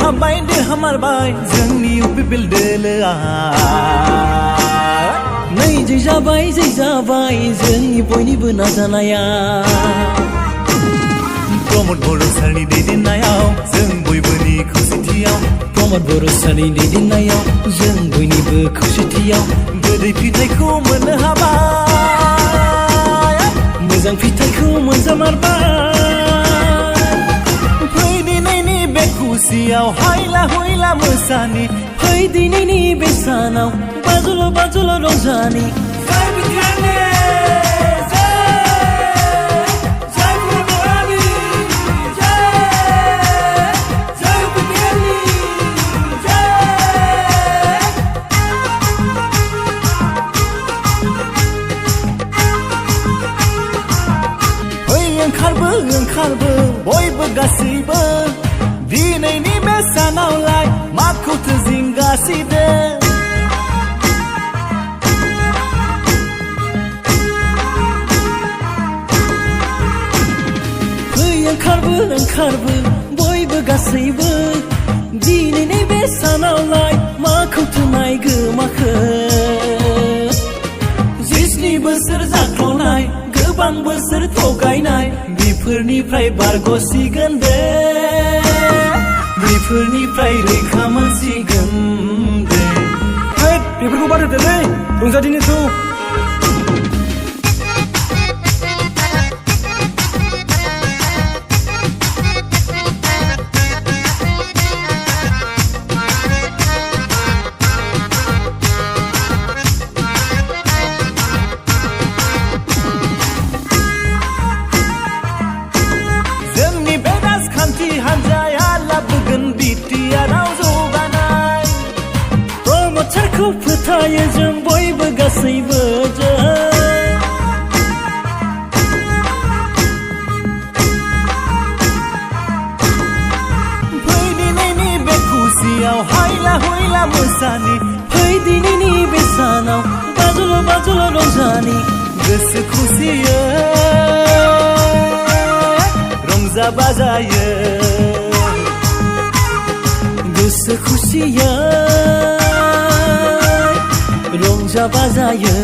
देरहाबाय देरहामारबाय जोंनि UPPL दोलोआ नै जै जाबाय जोंनि बयनिबो नाजानाया प्रमद बर' सारनि दैदेननायाव जों बयबोनि खौसेथियाव प्रमद बर' सारनि दैदेननायाव जों बयनिबो खौसेथियाव गोदै फिथाइखौ मोननो हाबाय मोजां फिथाइखौ मोनजामारबाय फै दिनैनि बे खुसियाव हायला हुइला मोसानि फै दिनैनि बे सानाव बाजुल' रंजानि ओंखारबो बयबो गासैबो दिनैनि बे सानावलाय माखौथो जिंगासिदो फै ओंखारबो बयबो गासैबो दिनैनि बे सानावलाय माखौथो नायगोमाखो 17 बोसोर जाख्ल'नाय गोबां बोसोर थगायनाय बेफोरनिफ्राय बारग'सिगोन दे बेफोरनिफ्राय रैखा मोनसिगोन दे बेफोरखौ बाद होदोलै रंजादिनिखौ हानजाया लाबोगोन बिटिआरआव जौगानाय प्रमद सारखौ फोथायो जों बयबो गासैबो फै दिनैनि बे खुसियाव हायला हुइला मोसानि फै दिनैनि बे सानाव बाजुल' रंजानि गोसो खुसियै रंजा बाजायो गोसो खुसियै रंजा बाजायो